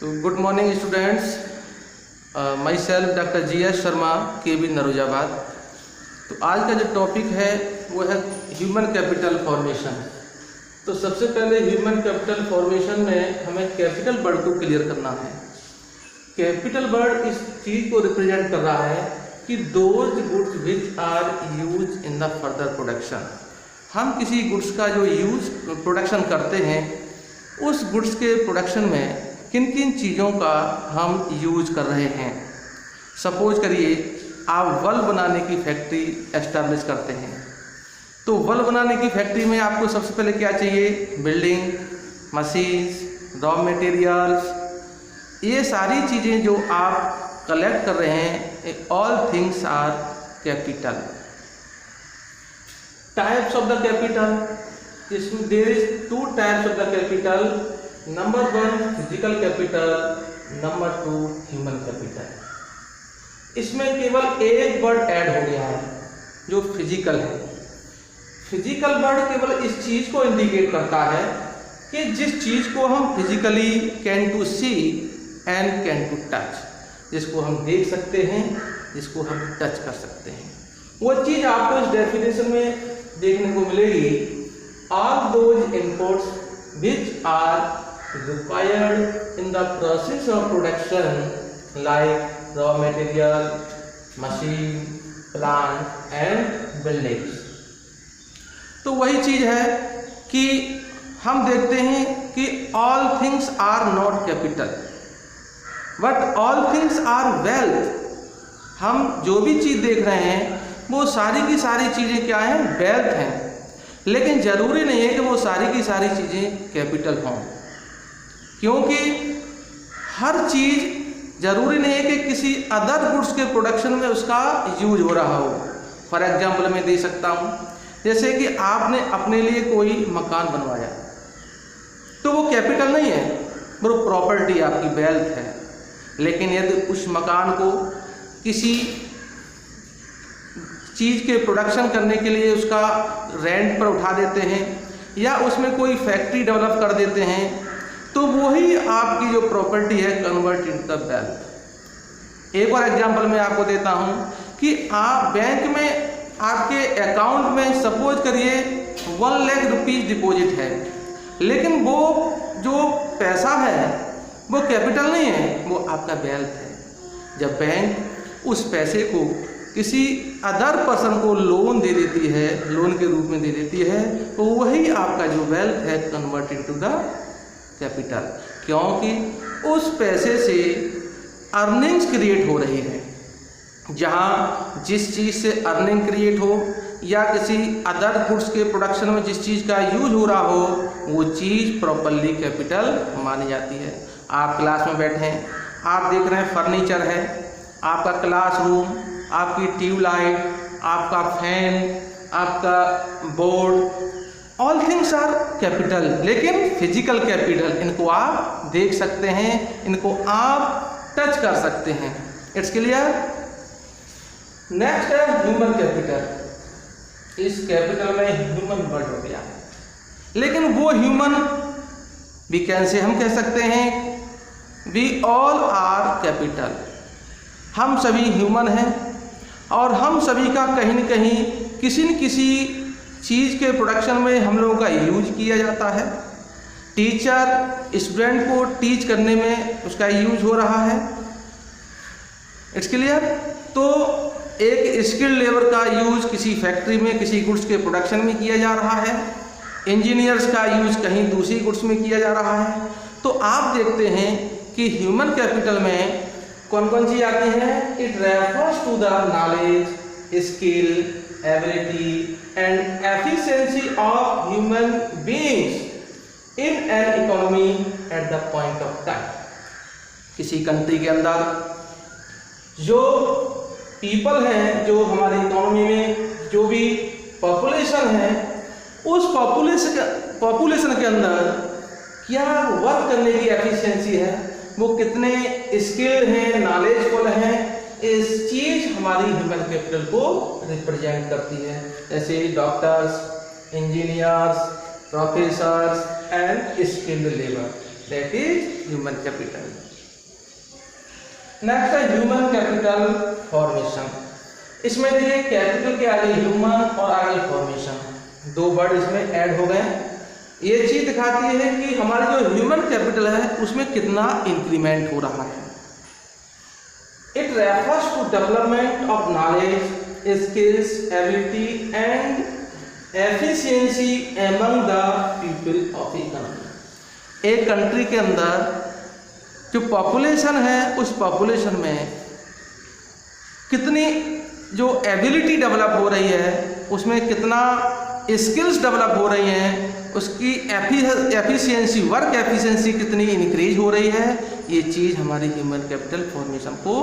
तो good morning students, my self doctor GS Sharma, KB Naurozabad. तो आज का जो टॉपिक है वो है ह्यूमन कैपिटल फॉर्मेशन। तो सबसे पहले ह्यूमन कैपिटल फॉर्मेशन में हमें कैपिटल वर्ड को क्लियर करना है। कैपिटल वर्ड इस चीज़ को रिप्रेजेंट कर रहा है कि those goods which are use in the further production. हम किसी गुड्स का जो यूज प्रोडक्शन करते हैं, उस गुड्स के प्रोडक्शन में किन किन चीज़ों का हम यूज कर रहे हैं। सपोज करिए आप वल बनाने की फैक्ट्री एस्टैब्लिश करते हैं, तो वल बनाने की फैक्ट्री में आपको सबसे पहले क्या चाहिए? बिल्डिंग, मशीन्स, रॉ मटेरियल्स, ये सारी चीज़ें जो आप कलेक्ट कर रहे हैं, all things are capital. Types of the capital, इसमें there is 2 types of the capital. Number 1 physical capital, number 2 human capital. इसमें केवल एक वर्ड ऐड हो गया है जो फिजिकल है। फिजिकल वर्ड केवल इस चीज को इंडिकेट करता है कि जिस चीज को हम physically can to see and can to touch, जिसको हम देख सकते हैं, जिसको हम टच कर सकते हैं, वो चीज आपको इस डेफिनेशन में देखने को मिलेगी। All those inputs which are required in the process of production like raw material, machine, plant and buildings। तो वही चीज है कि हम देखते हैं कि all things are not capital but all things are wealth। हम जो भी चीज देख रहे हैं वो सारी की सारी चीजें क्या हैं? वेल्थ हैं। लेकिन जरूरी नहीं है कि वो सारी की सारी चीज़ें कैपिटल हों, क्योंकि हर चीज़ जरूरी नहीं है कि किसी अदर गुड्स के प्रोडक्शन में उसका यूज हो रहा हो। फॉर एग्जांपल मैं दे सकता हूँ, जैसे कि आपने अपने लिए कोई मकान बनवाया, तो वो कैपिटल नहीं है, वो प्रॉपर्टी आपकी वेल्थ है। लेकिन यदि उस मकान को किसी चीज़ के प्रोडक्शन करने के लिए उसका रेंट पर उठा देते हैं या उसमें कोई फैक्ट्री डेवलप कर देते हैं, तो वही आपकी जो प्रॉपर्टी है कन्वर्ट इन द वेल्थ। एक और एग्जांपल मैं आपको देता हूं कि आप बैंक में आपके अकाउंट में सपोज करिए 1 लाख रुपीज़ डिपॉजिट है, लेकिन वो जो पैसा है वो कैपिटल नहीं है, वो आपका वेल्थ है। जब बैंक उस पैसे को किसी अदर पर्सन को लोन दे देती है, लोन के रूप में दे देती है, तो वही आपका जो वेल्थ है कन्वर्ट इनटू द कैपिटल, क्योंकि उस पैसे से अर्निंग्स क्रिएट हो रही है। जहाँ जिस चीज़ से अर्निंग क्रिएट हो या किसी अदर गुड्स के प्रोडक्शन में जिस चीज़ का यूज हो रहा हो, वो चीज़ प्रॉपरली कैपिटल मानी जाती है। आप क्लास में बैठे हैं, आप देख रहे हैं फर्नीचर है, आपका क्लासरूम, आपकी ट्यूबलाइट, आपका फैन, आपका board, all things are capital. लेकिन फिजिकल कैपिटल, इनको आप देख सकते हैं, इनको आप टच कर सकते हैं। It's clear? नेक्स्ट है ह्यूमन कैपिटल। इस कैपिटल में ह्यूमन वर्ड हो गया, लेकिन वो ह्यूमन वी कैन से हम कह सकते हैं वी ऑल आर कैपिटल। हम सभी ह्यूमन हैं और हम सभी का कहीं न कहीं किसी न किसी चीज़ के प्रोडक्शन में हम लोगों का यूज किया जाता है। टीचर स्टूडेंट को टीच करने में उसका यूज हो रहा है। It's clear? तो एक स्किल्ड लेबर का यूज किसी फैक्ट्री में किसी गुड्स के प्रोडक्शन में किया जा रहा है, इंजीनियर्स का यूज कहीं दूसरी गुड्स में किया जा रहा है। तो आप देखते हैं कि ह्यूमन कैपिटल में कौन कौन सी आती है? It refers to the knowledge, skill, ability and efficiency of human beings in an economy at the point of time. किसी कंट्री के अंदर जो पीपल हैं, जो हमारी इकोनॉमी में जो भी पॉपुलेशन है, उस पॉपुलेशन के अंदर क्या वर्क करने की एफिशिएंसी है, वो कितने स्किल्ड हैं, नॉलेजफुल हैं, इस चीज हमारी ह्यूमन कैपिटल को रिप्रेजेंट करती है। जैसे doctors, engineers, professors and skilled labour. That is human capital. Next है ह्यूमन कैपिटल फॉर्मेशन। इसमें देखिए कैपिटल के आगे ह्यूमन और आगे फॉर्मेशन, दो वर्ड इसमें ऐड हो गए। ये चीज दिखाती है कि हमारा जो ह्यूमन कैपिटल है उसमें कितना इंक्रीमेंट हो रहा है। It refers to development of knowledge, skills, ability and efficiency among the people of a country. एक कंट्री के अंदर जो पॉपुलेशन है उस पॉपुलेशन में कितनी जो एबिलिटी डेवलप हो रही है, उसमें कितना स्किल्स डेवलप हो रही हैं, उसकी एफिशिएंसी, वर्क एफिशिएंसी कितनी इंक्रीज हो रही है, ये चीज़ हमारी ह्यूमन कैपिटल फॉर्मेशन को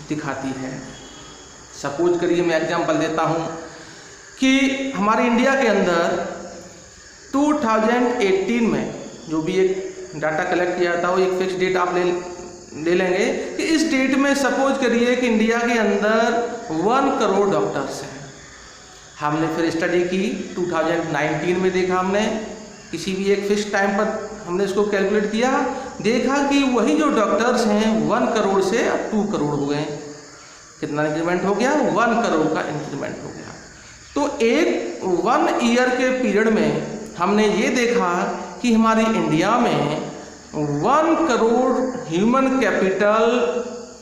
दिखाती है। सपोज करिए मैं एग्जांपल देता हूँ कि हमारे इंडिया के अंदर 2018 में जो भी एक डाटा कलेक्ट किया था वो एक फिक्स डेट आप ले लेंगे कि इस डेट में सपोज करिए कि इंडिया के अंदर 1 करोड़ डॉक्टर्स हैं। हमने फिर स्टडी की 2019 में, देखा हमने किसी भी एक फिक्स टाइम पर हमने इसको कैलकुलेट किया, देखा कि वही जो डॉक्टर्स हैं 1 करोड़ से 2 करोड़ हो गए। कितना इंक्रीमेंट हो गया? 1 करोड़ का इंक्रीमेंट हो गया। तो एक 1 ईयर के पीरियड में हमने ये देखा कि हमारी इंडिया में 1 करोड़ ह्यूमन कैपिटल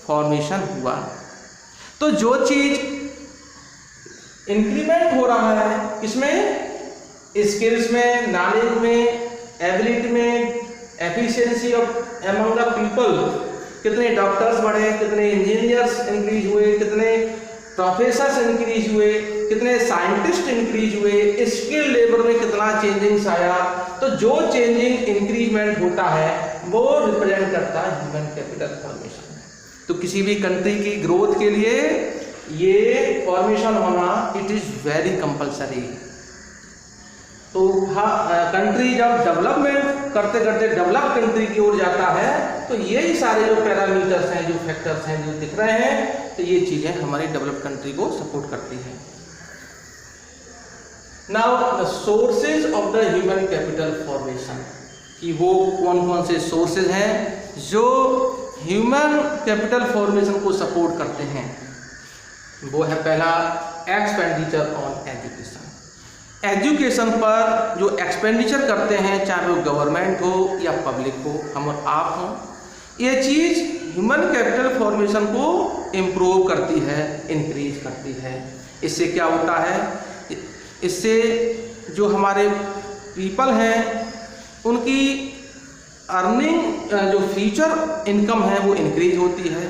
फॉर्मेशन हुआ। तो जो चीज इंक्रीमेंट हो रहा है इसमें स्किल्स में, नॉलेज में, एबिलिटी में, efficiency of among the people, कितने डॉक्टर्स बढ़े, कितने इंजीनियर्स इंक्रीज हुए, कितने प्रोफेसर्स इंक्रीज हुए, कितने साइंटिस्ट इंक्रीज हुए, स्किल लेबर में कितना चेंजिंग्स आया। तो जो चेंजिंग इंक्रीजमेंट होता है वो रिप्रेजेंट करता है ह्यूमन कैपिटल फॉर्मेशन। तो किसी भी कंट्री की ग्रोथ के लिए ये फॉर्मेशन होना इट इज वेरी कंपल्सरी। तो हाँ, कंट्री जब डेवलपमेंट करते करते डेवलप कंट्री की ओर जाता है तो यही सारे जो पैरामीटर्स हैं, जो फैक्टर्स हैं जो दिख रहे हैं, तो ये चीजें हमारी डेवलप कंट्री को सपोर्ट करती हैं। Now the sources of the human capital formation, कि वो कौन कौन से सोर्सेज हैं जो ह्यूमन कैपिटल फॉर्मेशन को सपोर्ट करते हैं। वो है पहला एक्सपेंडिचर ऑन एजुकेशन। एजुकेशन पर जो एक्सपेंडिचर करते हैं, चाहे वो गवर्नमेंट हो या पब्लिक हो, हम और आप हों, ये चीज़ ह्यूमन कैपिटल फॉर्मेशन को इम्प्रूव करती है, इंक्रीज करती है। इससे क्या होता है? इससे जो हमारे पीपल हैं उनकी अर्निंग, जो फ्यूचर इनकम है वो इंक्रीज होती है,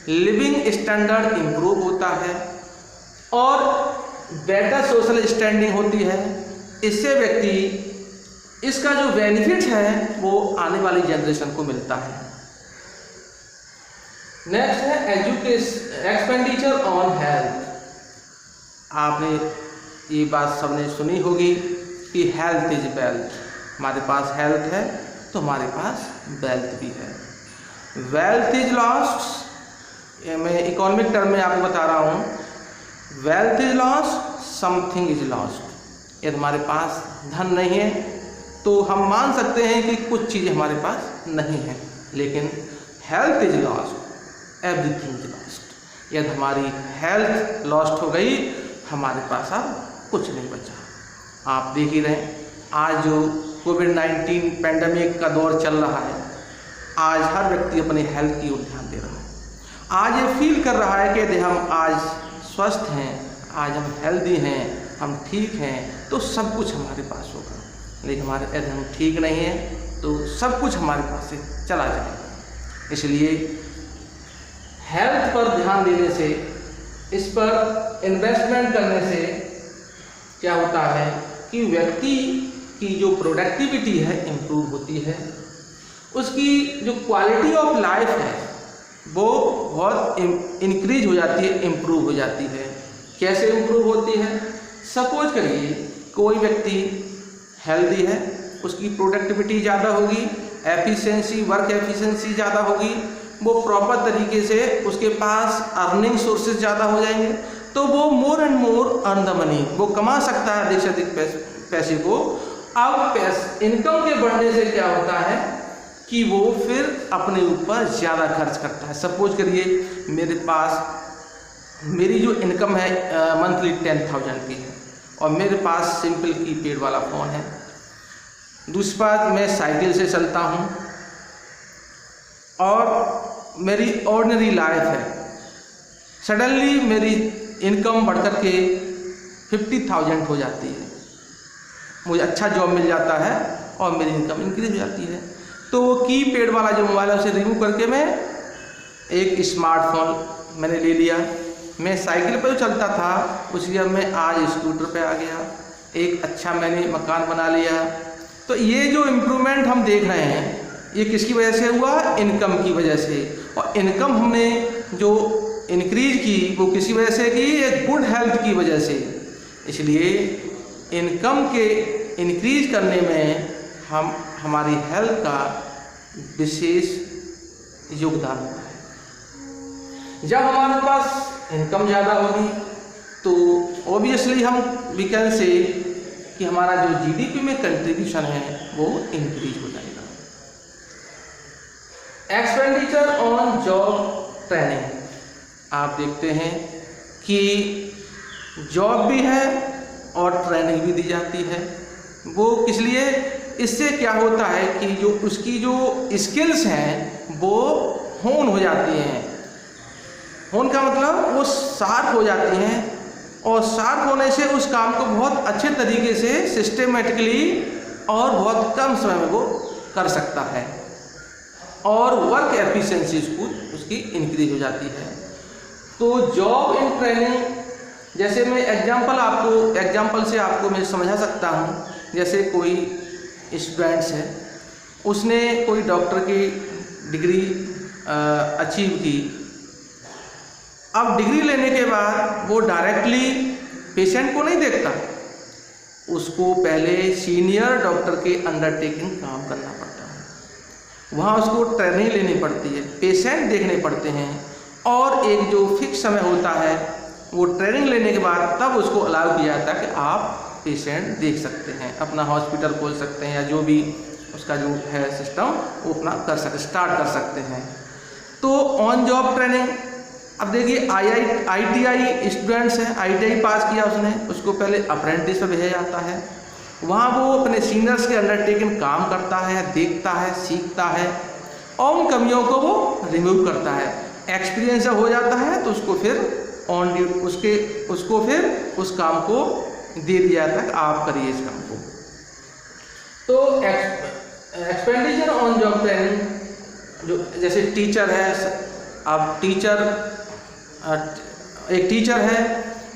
लिविंग स्टैंडर्ड इम्प्रूव होता है और बेटर सोशल स्टैंडिंग होती है। इससे व्यक्ति, इसका जो बेनिफिट है वो आने वाली जनरेशन को मिलता है। नेक्स्ट है एजुकेशन, एक्सपेंडिचर ऑन हेल्थ। आपने ये बात सबने सुनी होगी कि हेल्थ इज वेल्थ। हमारे पास हेल्थ है तो हमारे पास वेल्थ भी है। वेल्थ इज लॉस्ट, मैं इकोनॉमिक टर्म में आपको बता रहा हूँ, wealth is lost, something is lost. यदि हमारे पास धन नहीं है तो हम मान सकते हैं कि कुछ चीज़ें हमारे पास नहीं है, लेकिन health is lost, everything is lost. यदि हमारी हेल्थ लॉस्ट हो गई, हमारे पास अब कुछ नहीं बचा। आप देख ही रहे आज जो कोविड-19 पेंडेमिक का दौर चल रहा है, आज हर व्यक्ति अपने हेल्थ की ओर ध्यान दे रहा है। आज ये फील कर रहा है कि यदि हम आज स्वस्थ हैं, आज हम हेल्दी हैं, हम ठीक हैं, तो सब कुछ हमारे पास होगा। लेकिन यदि हम ठीक नहीं हैं तो सब कुछ हमारे पास से चला जाएगा। इसलिए हेल्थ पर ध्यान देने से, इस पर इन्वेस्टमेंट करने से क्या होता है कि व्यक्ति की जो प्रोडक्टिविटी है इम्प्रूव होती है, उसकी जो क्वालिटी ऑफ लाइफ है वो बहुत इंक्रीज हो जाती है, इम्प्रूव हो जाती है। कैसे इम्प्रूव होती है? सपोज करिए कोई व्यक्ति हेल्दी है, उसकी प्रोडक्टिविटी ज़्यादा होगी, एफिशिएंसी, वर्क एफिशिएंसी ज़्यादा होगी, वो प्रॉपर तरीके से उसके पास अर्निंग सोर्सेज ज़्यादा हो जाएंगे, तो वो more and more earn the money, वो कमा सकता है अधिक से अधिक पैसे को। अब इनकम के बढ़ने से क्या होता है कि वो फिर अपने ऊपर ज़्यादा खर्च करता है। सपोज करिए मेरे पास मेरी जो इनकम है मंथली 10,000 की है और मेरे पास सिंपल कीपैड वाला फ़ोन है। दूसरी बात, मैं साइकिल से चलता हूँ और मेरी ऑर्डिनरी लाइफ है। सडनली मेरी इनकम बढ़कर के 50,000 हो जाती है, मुझे अच्छा जॉब मिल जाता है और मेरी इनकम इंक्रीज हो जाती है। तो वो कीपैड वाला जो मोबाइल है उसे रिमूव करके मैं एक स्मार्टफोन मैंने ले लिया। मैं साइकिल पर जो चलता था उसकी जगह मैं आज स्कूटर पे आ गया, एक अच्छा मैंने मकान बना लिया। तो ये जो इम्प्रूवमेंट हम देख रहे हैं ये किसकी वजह से हुआ? इनकम की वजह से। और इनकम हमने जो इंक्रीज की वो किसी वजह से की? एक गुड हेल्थ की वजह से। इसलिए इनकम के इंक्रीज करने में हमारी हेल्थ का विशेष योगदान होता है। जब हमारे पास इनकम ज़्यादा होगी तो ऑब्वियसली हम वी कैन से कि हमारा जो जीडीपी में कंट्रीब्यूशन है वो इंक्रीज हो जाएगा। एक्सपेंडिचर ऑन जॉब ट्रेनिंग, आप देखते हैं कि जॉब भी है और ट्रेनिंग भी दी जाती है। वो किस लिए? इससे क्या होता है कि जो उसकी जो स्किल्स हैं वो होन हो जाती हैं। होन का मतलब वो शार्प हो जाती हैं और शार्प होने से उस काम को बहुत अच्छे तरीके से सिस्टेमेटिकली और बहुत कम समय में वो कर सकता है और वर्क एफिशिएंसी उसकी इंक्रीज हो जाती है। तो जॉब इन ट्रेनिंग, जैसे मैं एग्जांपल से आपको मैं समझा सकता हूँ। जैसे कोई स्टूडेंट्स है, उसने कोई डॉक्टर की डिग्री अचीव की। अब डिग्री लेने के बाद वो डायरेक्टली पेशेंट को नहीं देखता, उसको पहले सीनियर डॉक्टर के अंडरटेकिंग काम करना पड़ता है। वहाँ उसको ट्रेनिंग लेनी पड़ती है, पेशेंट देखने पड़ते हैं और एक जो फिक्स समय होता है वो ट्रेनिंग लेने के बाद तब उसको अलाउ किया जाता है कि आप पेशेंट देख सकते हैं, अपना हॉस्पिटल खोल सकते हैं या जो भी उसका जो है सिस्टम वो अपना स्टार्ट कर सकते हैं। तो ऑन जॉब ट्रेनिंग, अब देखिए ITI स्टूडेंट्स हैं, ITI पास किया उसने, उसको पहले अप्रेंटिस में भेजा जाता है। वहाँ वो अपने सीनियर्स के अंडरटेकिंग काम करता है, देखता है, सीखता है और उन कमियों को वो रिमूव करता है। एक्सपीरियंस जब हो जाता है तो उसको फिर उसको फिर उस काम को दे दिया जाता है, आप करिए इस काम को। तो एक्सपेंडिचर ऑन जॉब ट्रेनिंग, जो जैसे टीचर है, अब एक टीचर है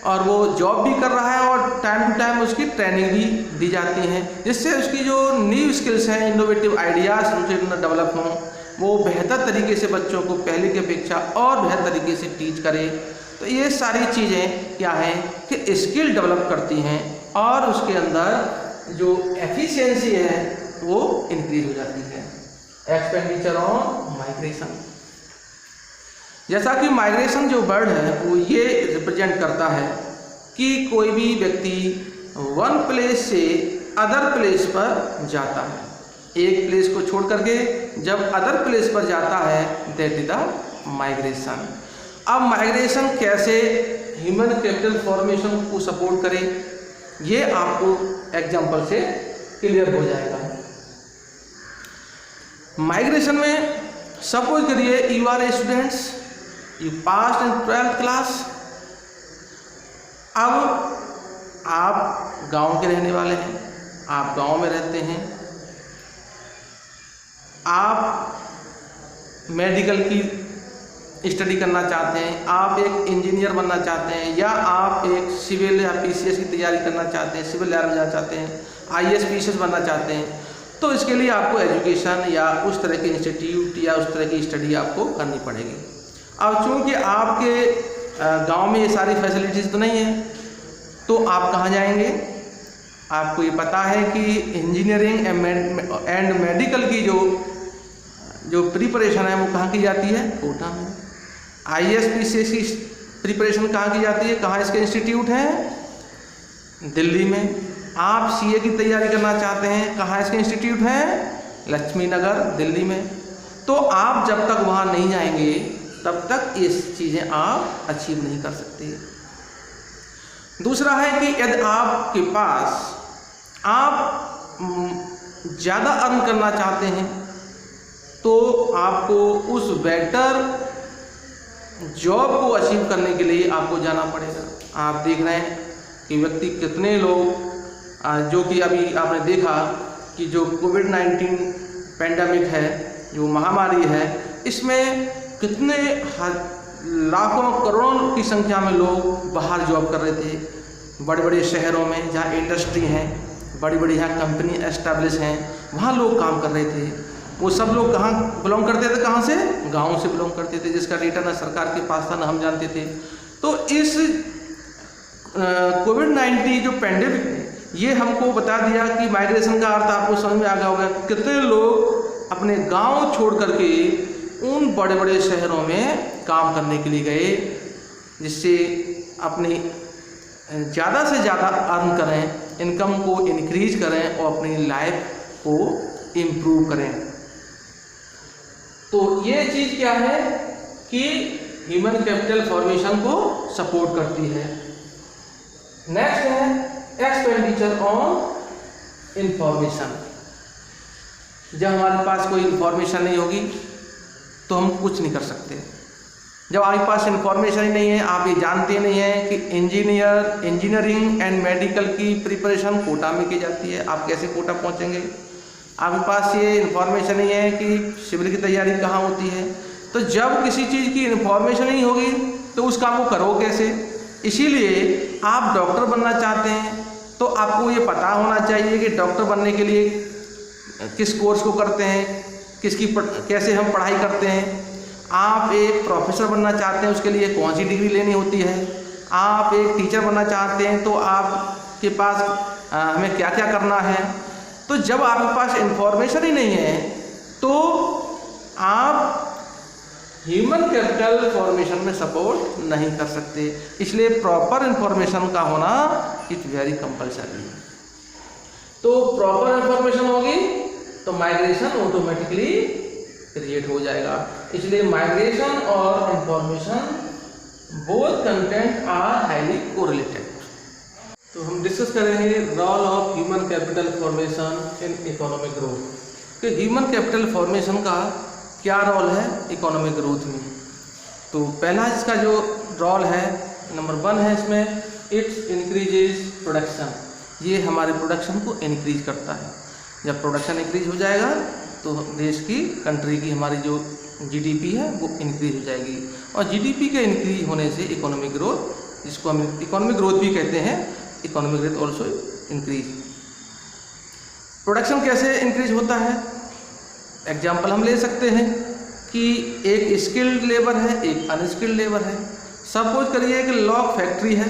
और वो जॉब भी कर रहा है और टाइम टू टाइम उसकी ट्रेनिंग भी दी जाती है, जिससे उसकी जो न्यू स्किल्स हैं, इनोवेटिव आइडियाज़ उनसे डेवलप हों, वो बेहतर तरीके से बच्चों को पहले की अपेक्षा और बेहतर तरीके से टीच करे। तो ये सारी चीज़ें क्या हैं कि स्किल डेवलप करती हैं और उसके अंदर जो एफिशिएंसी है वो इंक्रीज हो जाती है। एक्सपेंडिचर ऑन माइग्रेशन, जैसा कि माइग्रेशन जो वर्ड है वो ये रिप्रेजेंट करता है कि कोई भी व्यक्ति वन प्लेस से अदर प्लेस पर जाता है, एक प्लेस को छोड़ करके जब अदर प्लेस पर जाता है, दैट इज द माइग्रेशन। अब माइग्रेशन कैसे ह्यूमन कैपिटल फॉर्मेशन को सपोर्ट करे, ये आपको एग्जाम्पल से क्लियर हो जाएगा। माइग्रेशन में सपोज करिए you are a students, you pass in 12th class. अब आप गांव के रहने वाले हैं, आप गांव में रहते हैं, आप मेडिकल की स्टडी करना चाहते हैं, आप एक इंजीनियर बनना चाहते हैं, या आप एक सिविल या PCS की तैयारी करना चाहते हैं, सिविल लाइन में जाना चाहते हैं, IAS PCS बनना चाहते हैं। तो इसके लिए आपको एजुकेशन या उस तरह के इंस्टीट्यूट या उस तरह की स्टडी आपको करनी पड़ेगी। अब चूँकि आपके गांव में ये सारी फैसिलिटीज़ तो नहीं है, तो आप कहाँ जाएंगे? आपको ये पता है कि इंजीनियरिंग एंड मेडिकल की जो प्रिपरेशन है वो कहाँ की जाती है? कोटा में। IAS PCS की प्रिपरेशन कहाँ की जाती है? कहाँ इसके इंस्टीट्यूट हैं? दिल्ली में। आप CA की तैयारी करना चाहते हैं, कहाँ इसके इंस्टीट्यूट हैं? लक्ष्मी नगर दिल्ली में। तो आप जब तक वहाँ नहीं जाएंगे तब तक ये चीज़ें आप अचीव नहीं कर सकते। दूसरा है कि यदि आपके पास आप ज़्यादा अर्न करना चाहते हैं तो आपको उस बेटर जॉब को अचीव करने के लिए आपको जाना पड़ेगा। आप देख रहे हैं कि व्यक्ति कितने लोग जो कि अभी आपने देखा कि जो कोविड-19 पेंडेमिक है, जो महामारी है, इसमें कितने लाखों करोड़ों की संख्या में लोग बाहर जॉब कर रहे थे। बड़े बड़े शहरों में जहाँ इंडस्ट्री हैं, बड़ी बड़ी यहाँ कंपनी एस्टैब्लिश हैं, वहाँ लोग काम कर रहे थे। वो सब लोग कहाँ बिलोंग करते थे, कहाँ से? गाँव से बिलोंग करते थे, जिसका डेटा ना सरकार के पास था ना हम जानते थे। तो इस कोविड-19 जो पेंडेमिक है ये हमको बता दिया कि माइग्रेशन का अर्थ आपको समझ में आ गया होगा। कितने लोग अपने गांव छोड़ करके उन बड़े बड़े शहरों में काम करने के लिए गए, जिससे अपनी ज़्यादा से ज़्यादा अर्न करें, इनकम को इंक्रीज करें और अपनी लाइफ को इम्प्रूव करें। तो ये चीज़ क्या है कि ह्यूमन कैपिटल फॉर्मेशन को सपोर्ट करती है। नेक्स्ट है एक्सपेंडिचर ऑन इंफॉर्मेशन। जब हमारे पास कोई इंफॉर्मेशन नहीं होगी तो हम कुछ नहीं कर सकते। जब आपके पास इंफॉर्मेशन ही नहीं है, आप ये जानते नहीं हैं कि इंजीनियरिंग एंड मेडिकल की प्रिपरेशन कोटा में की जाती है, आप कैसे कोटा पहुंचेंगे? आपके पास ये इंफॉर्मेशन नहीं है कि सिविल की तैयारी कहाँ होती है। तो जब किसी चीज़ की इंफॉर्मेशन नहीं होगी तो उस काम को करो कैसे? इसीलिए आप डॉक्टर बनना चाहते हैं तो आपको ये पता होना चाहिए कि डॉक्टर बनने के लिए किस कोर्स को करते हैं, कैसे हम पढ़ाई करते हैं। आप एक प्रोफेसर बनना चाहते हैं, उसके लिए कौन सी डिग्री लेनी होती है। आप एक टीचर बनना चाहते हैं तो आपके पास हमें क्या क्या करना है। तो जब आपके पास इंफॉर्मेशन ही नहीं है तो आप ह्यूमन कैपिटल फॉर्मेशन में सपोर्ट नहीं कर सकते। इसलिए प्रॉपर इंफॉर्मेशन का होना इट वेरी कंपल्सरी। तो प्रॉपर इंफॉर्मेशन होगी तो माइग्रेशन ऑटोमेटिकली क्रिएट हो जाएगा। इसलिए माइग्रेशन और information both content are highly correlated. तो हम डिस्कस करेंगे role of human capital formation in economic growth. कि ह्यूमन कैपिटल फॉर्मेशन का क्या रोल है इकोनॉमिक ग्रोथ में। तो पहला इसका जो रोल है, नंबर 1 है इसमें, इट्स इंक्रीजेज प्रोडक्शन। ये हमारे प्रोडक्शन को इंक्रीज करता है। जब प्रोडक्शन इंक्रीज हो जाएगा तो देश की, कंट्री की हमारी जो जीडीपी है वो इंक्रीज हो जाएगी। और जीडीपी के इंक्रीज होने से इकोनॉमिक ग्रोथ, जिसको हम इकोनॉमिक ग्रोथ भी कहते हैं, economic growth also increase. Production कैसे इंक्रीज होता है? एग्जाम्पल हम ले सकते हैं कि एक स्किल्ड लेबर है, एक अनस्किल्ड लेबर है। सपोज करिए कि लॉक फैक्ट्री है,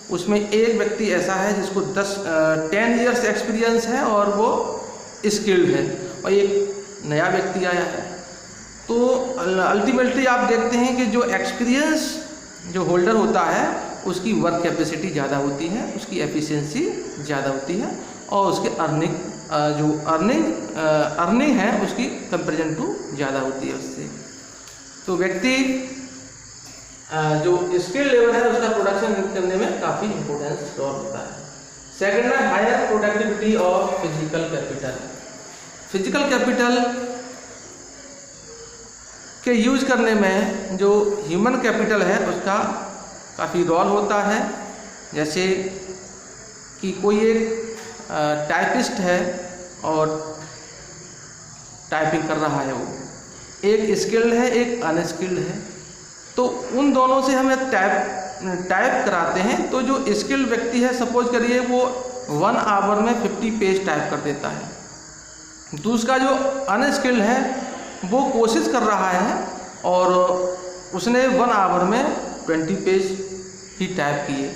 उसमें एक व्यक्ति ऐसा है जिसको 10 ईयर्स एक्सपीरियंस है और वो स्किल्ड है, और एक नया व्यक्ति आया है। तो अल्टीमेटली आप देखते हैं कि जो एक्सपीरियंस जो होल्डर होता है उसकी वर्क कैपेसिटी ज़्यादा होती है, उसकी एफिशिएंसी ज़्यादा होती है, और उसके अर्निंग है उसकी कंपेरिजन टू ज़्यादा होती है उससे। तो व्यक्ति जो स्किल्ड लेबर है उसका प्रोडक्शन करने में काफ़ी इंपॉर्टेंस रोल होता है। सेकेंड है higher productivity of physical capital. Physical capital के यूज करने में जो ह्यूमन कैपिटल है उसका काफ़ी रोल होता है। जैसे कि कोई एक टाइपिस्ट है और टाइपिंग कर रहा है, वो एक स्किल्ड है एक अनस्किल्ड है, तो उन दोनों से हमें टाइप कराते हैं। तो जो स्किल्ड व्यक्ति है, सपोज करिए वो 1 आवर में 50 पेज टाइप कर देता है। दूसरा जो अनस्किल्ड है वो कोशिश कर रहा है और उसने 1 आवर में 20 पेज ही टाइप किए।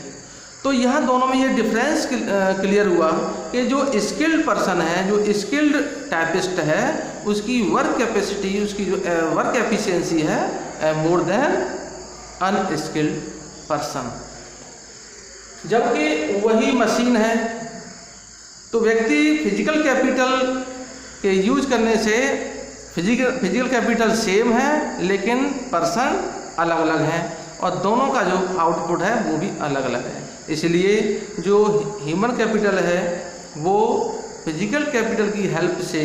तो यहाँ दोनों में ये डिफरेंस क्लियर हुआ कि जो स्किल्ड पर्सन है, जो स्किल्ड टाइपिस्ट है, उसकी वर्क कैपेसिटी, उसकी जो वर्क एफिशिएंसी है मोर देन अनस्किल्ड पर्सन। जबकि वही मशीन है। तो व्यक्ति फिजिकल कैपिटल कि यूज करने से फिजिकल कैपिटल सेम है लेकिन पर्सन अलग अलग हैं और दोनों का जो आउटपुट है वो भी अलग अलग है। इसलिए जो ह्यूमन कैपिटल है वो फिजिकल कैपिटल की हेल्प से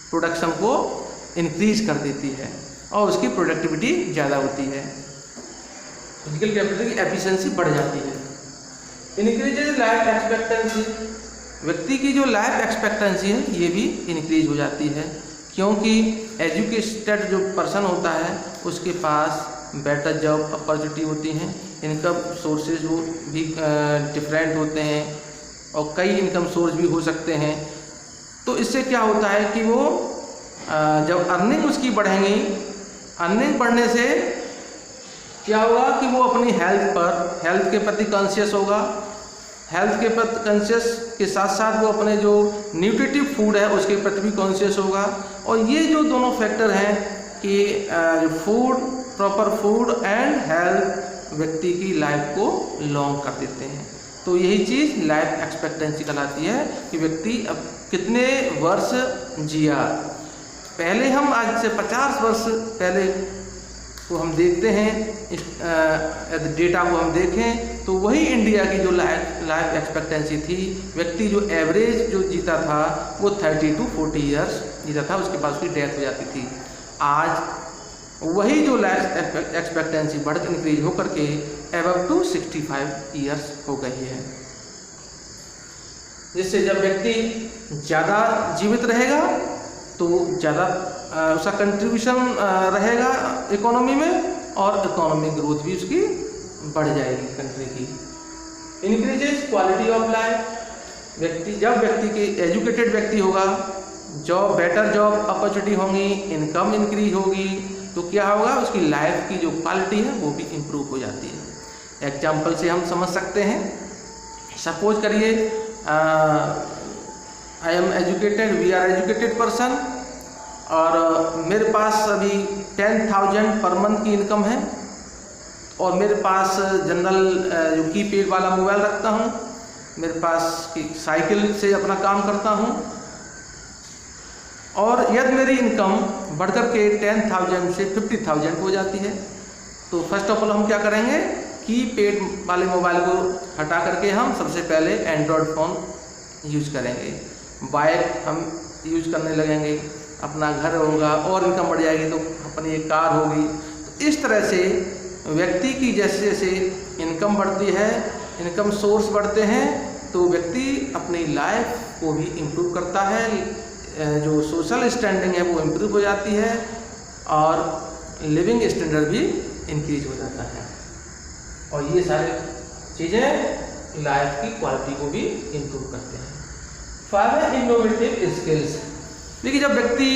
प्रोडक्शन को इंक्रीज कर देती है और उसकी प्रोडक्टिविटी ज़्यादा होती है, फिजिकल कैपिटल की एफिशिएंसी बढ़ जाती है। इंक्रीजेज लाइफ एक्सपेक्टेंसी, व्यक्ति की जो लाइफ एक्सपेक्टेंसी है ये भी इंक्रीज हो जाती है, क्योंकि एजुकेटेड जो पर्सन होता है उसके पास बेटर जॉब अपॉर्चुनिटी होती हैं, इनकम सोर्सेज वो भी डिफरेंट होते हैं और कई इनकम सोर्स भी हो सकते हैं। तो इससे क्या होता है कि वो जब अर्निंग उसकी बढ़ेंगी, अर्निंग बढ़ने से क्या होगा कि वो अपनी हेल्थ के प्रति कॉन्शियस होगा, हेल्थ के प्रति कॉन्शियस के साथ साथ वो अपने जो न्यूट्रिटिव फूड है उसके प्रति भी कॉन्शियस होगा। और ये जो दोनों फैक्टर हैं कि food, proper food and health व्यक्ति की लाइफ को लॉन्ग कर देते हैं। तो यही चीज़ लाइफ एक्सपेक्टेंसी कहलाती है कि व्यक्ति अब कितने वर्ष जिया। पहले हम आज से 50 वर्ष पहले को हम देखते हैं, यदि डेटा को हम देखें तो वही इंडिया की जो लाइफ एक्सपेक्टेंसी थी, व्यक्ति जो एवरेज जो जीता था वो 30 to 40 ईयर्स जीता था, उसके बाद उसकी डेथ हो जाती थी। आज वही जो लाइफ एक्सपेक्टेंसी बढ़ इंक्रीज होकर के एबव टू 65 ईयर्स हो गई है, जिससे जब व्यक्ति ज़्यादा जीवित रहेगा तो ज़्यादा उसका कंट्रीब्यूशन रहेगा इकोनॉमी में और इकोनॉमिक ग्रोथ भी उसकी बढ़ जाएगी कंट्री की। इंक्रीजेज क्वालिटी ऑफ लाइफ, जब व्यक्ति के एजुकेटेड व्यक्ति होगा, बेटर जॉब अपॉर्चुनिटी होंगी, इनकम इंक्रीज होगी, तो क्या होगा, उसकी लाइफ की जो क्वालिटी है वो भी इम्प्रूव हो जाती है। एग्जाम्पल से हम समझ सकते हैं, सपोज करिए I am educated, we are educated person और मेरे पास अभी 10,000 पर मंथ की इनकम है और मेरे पास जनरल जो कीपैड वाला मोबाइल रखता हूँ, मेरे पास साइकिल से अपना काम करता हूँ और यदि मेरी इनकम बढ़कर के 10,000 से 50,000 हो जाती है, तो फर्स्ट ऑफ ऑल हम क्या करेंगे, कीपैड वाले मोबाइल को हटा करके हम सबसे पहले एंड्रॉयड फ़ोन यूज करेंगे, बाइक हम यूज करने लगेंगे, अपना घर होगा और इनकम बढ़ जाएगी तो अपनी एक कार होगी। तो इस तरह से व्यक्ति की जैसे जैसे इनकम बढ़ती है, इनकम सोर्स बढ़ते हैं, तो व्यक्ति अपनी लाइफ को भी इम्प्रूव करता है, जो सोशल स्टैंडिंग है वो इम्प्रूव हो जाती है और लिविंग स्टैंडर्ड भी इंक्रीज हो जाता है। और ये सारी चीज़ें लाइफ की क्वालिटी को भी इम्प्रूव करते हैं। फाइव इनोवेटिव स्किल्स, देखिए जब व्यक्ति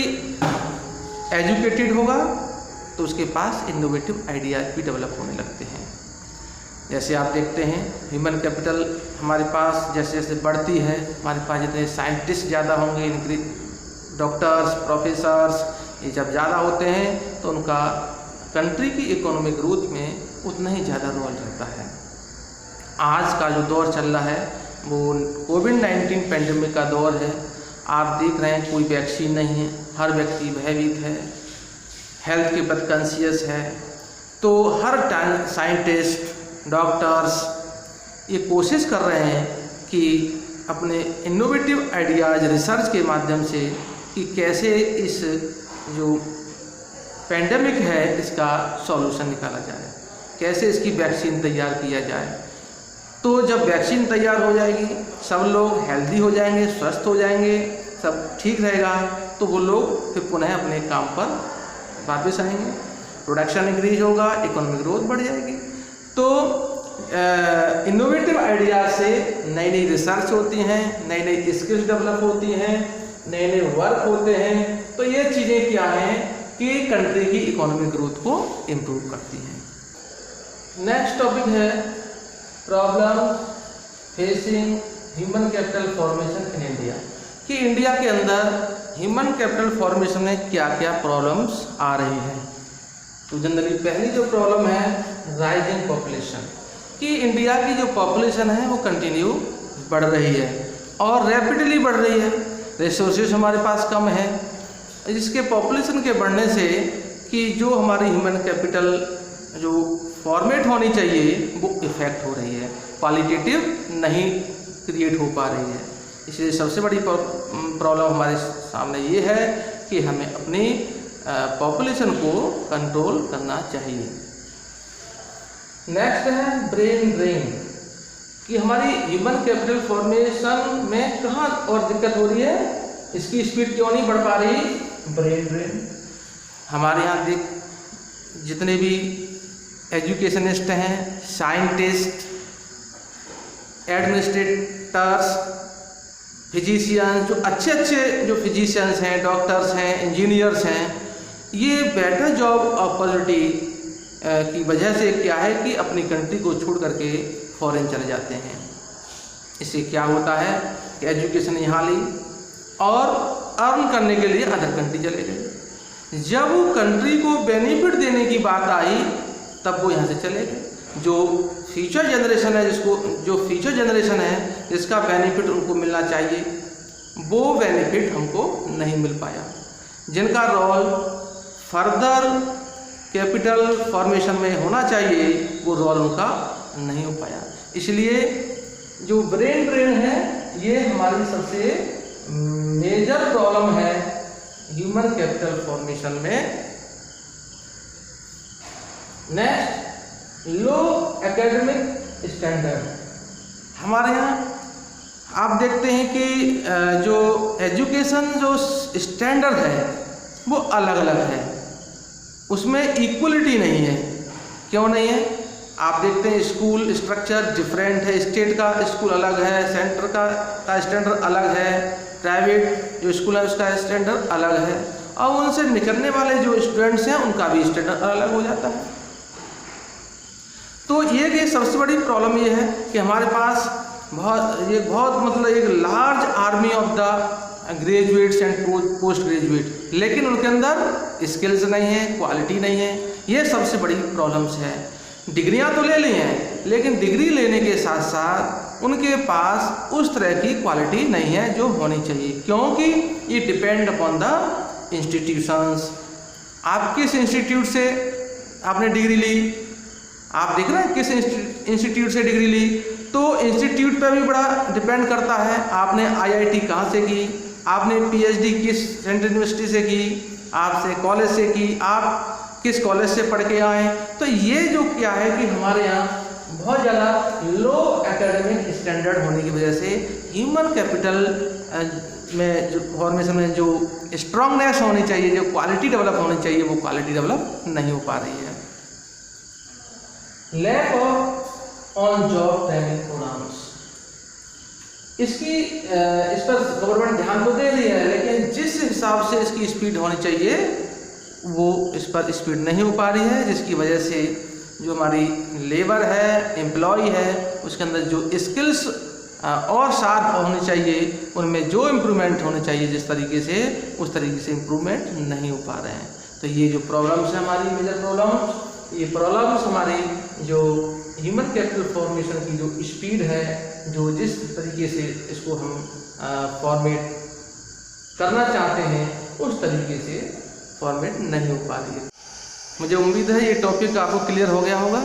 एजुकेटेड होगा तो उसके पास इनोवेटिव आइडियाज भी डेवलप होने लगते हैं। जैसे आप देखते हैं ह्यूमन कैपिटल हमारे पास जैसे जैसे बढ़ती है, हमारे पास जितने साइंटिस्ट ज़्यादा होंगे, डॉक्टर्स, प्रोफेसर्स, ये जब ज़्यादा होते हैं तो उनका कंट्री की इकोनॉमिक ग्रोथ में उतना ही ज़्यादा रोल रहता है। आज का जो दौर चल रहा है वो कोविड-19 पेंडेमिक का दौर है। आप देख रहे हैं कोई वैक्सीन नहीं है, हर व्यक्ति भयभीत है, हेल्थ के प्रति कॉन्शियस है, तो हर टाइम साइंटिस्ट, डॉक्टर्स ये कोशिश कर रहे हैं कि अपने इनोवेटिव आइडियाज़ रिसर्च के माध्यम से कि कैसे इस जो पेंडेमिक है इसका सॉल्यूशन निकाला जाए, कैसे इसकी वैक्सीन तैयार किया जाए। तो जब वैक्सीन तैयार हो जाएगी, सब लोग हेल्दी हो जाएंगे, स्वस्थ हो जाएंगे, सब ठीक रहेगा, तो वो लोग फिर पुनः अपने काम पर वापस आएंगे, प्रोडक्शन इंक्रीज होगा, इकोनॉमिक ग्रोथ बढ़ जाएगी। तो इनोवेटिव आइडिया से नई नई रिसर्च होती हैं, नई नई स्किल्स डेवलप होती हैं, नए नए वर्क होते हैं। तो ये चीज़ें क्या हैं कि कंट्री की इकोनॉमिक ग्रोथ को इम्प्रूव करती हैं। नेक्स्ट टॉपिक है problem facing human capital formation in India, कि इंडिया के अंदर ह्यूमन कैपिटल फॉर्मेशन में क्या क्या प्रॉब्लम्स आ रही हैं। तो जनरली पहली जो प्रॉब्लम है राइजिंग पॉपुलेशन, कि इंडिया की जो पॉपुलेशन है वो कंटिन्यू बढ़ रही है और रैपिडली बढ़ रही है। रिसोर्सेज हमारे पास कम है, जिसके पॉपुलेशन के बढ़ने से कि जो हमारी ह्यूमन कैपिटल जो फॉर्मेट होनी चाहिए वो इफ़ेक्ट हो रही है, क्वालिटेटिव नहीं क्रिएट हो पा रही है। इसलिए सबसे बड़ी प्रॉब्लम हमारे सामने ये है कि हमें अपनी पॉपुलेशन को कंट्रोल करना चाहिए। नेक्स्ट है ब्रेन ड्रेन, कि हमारी ह्यूमन कैपिटल फॉर्मेशन में कहाँ और दिक्कत हो रही है, इसकी स्पीड क्यों नहीं बढ़ पा रही, ब्रेन ड्रेन। हमारे यहाँ जितने भी एजुकेशनिस्ट हैं, साइंटिस्ट, एडमिनिस्ट्रेटर्स, फिजिशियंस, जो अच्छे जो फिजिशियंस हैं, डॉक्टर्स हैं, इंजीनियर्स हैं, ये बेटर जॉब अपॉर्चुनिटी की वजह से क्या है कि अपनी कंट्री को छोड़ करके फॉरेन चले जाते हैं। इससे क्या होता है कि एजुकेशन यहाँ ली और अर्न करने के लिए अदर कंट्री चले गए। जब वो कंट्री को बेनिफिट देने की बात आई तब वो यहाँ से चले गए। जो फ्यूचर जनरेशन है जिसका बेनिफिट उनको मिलना चाहिए वो बेनिफिट हमको नहीं मिल पाया। जिनका रोल फर्दर कैपिटल फॉर्मेशन में होना चाहिए वो रोल उनका नहीं हो पाया। इसलिए जो ब्रेन ड्रेन है ये हमारी सबसे मेजर प्रॉब्लम है ह्यूमन कैपिटल फॉर्मेशन में। नेक्स्ट, लो एकेडमिक स्टैंडर्ड। हमारे यहाँ आप देखते हैं कि जो एजुकेशन जो स्टैंडर्ड है वो अलग अलग है, उसमें इक्वलिटी नहीं है। क्यों नहीं है? आप देखते हैं स्कूल स्ट्रक्चर डिफरेंट है, स्टेट का स्कूल अलग है, सेंटर का स्टैंडर्ड अलग है, प्राइवेट जो स्कूल है उसका स्टैंडर्ड अलग है, और उनसे निकलने वाले जो स्टूडेंट्स हैं उनका भी स्टैंडर्ड अलग हो जाता है। तो ये सबसे बड़ी प्रॉब्लम ये है कि हमारे पास बहुत मतलब एक large army of the graduates and post graduate, लेकिन उनके अंदर स्किल्स नहीं है, क्वालिटी नहीं है। ये सबसे बड़ी प्रॉब्लम्स है। डिग्रियां तो ले ली हैं, लेकिन डिग्री लेने के साथ साथ उनके पास उस तरह की क्वालिटी नहीं है जो होनी चाहिए, क्योंकि ये डिपेंड अपॉन द इंस्टीट्यूशंस। आप किस इंस्टीट्यूट से आपने डिग्री ली, आप देख रहे हैं किस इंस्टीट्यूट से डिग्री ली, तो इंस्टीट्यूट पर भी बड़ा डिपेंड करता है। आपने आईआईटी कहाँ से की, आपने पीएचडी किस सेंट्रल यूनिवर्सिटी से की, आपसे कॉलेज से की, आप किस कॉलेज से पढ़ के आए। तो ये जो क्या है कि हमारे यहाँ बहुत ज़्यादा लो एकेडमिक स्टैंडर्ड होने की वजह से ह्यूमन कैपिटल में जो फॉर्मेशन में जो स्ट्रांगनेस होनी चाहिए, जो क्वालिटी डेवलप होनी चाहिए, वो क्वालिटी डेवलप नहीं हो पा रही है। Lack of on job training programs, इस पर गवर्नमेंट ध्यान तो दे रही है, लेकिन जिस हिसाब से इसकी स्पीड होनी चाहिए वो इस पर स्पीड नहीं हो पा रही है, जिसकी वजह से जो हमारी लेबर है, एम्प्लॉय है, उसके अंदर जो स्किल्स और शार्प होनी चाहिए, उनमें जो इम्प्रूवमेंट होने चाहिए जिस तरीके से, उस तरीके से इम्प्रूवमेंट नहीं हो पा रहे हैं। तो ये जो प्रॉब्लम्स है हमारी मेजर प्रॉब्लम्स, ये प्रॉब्लम्स हमारी जो ह्यूमन कैपिटल फॉर्मेशन की जो स्पीड है, जो जिस तरीके से इसको हम फॉर्मेट करना चाहते हैं उस तरीके से फॉर्मेट नहीं हो पा रही है। मुझे उम्मीद है ये टॉपिक आपको क्लियर हो गया होगा।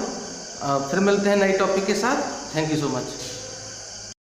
फिर मिलते हैं नए टॉपिक के साथ। Thank you so much.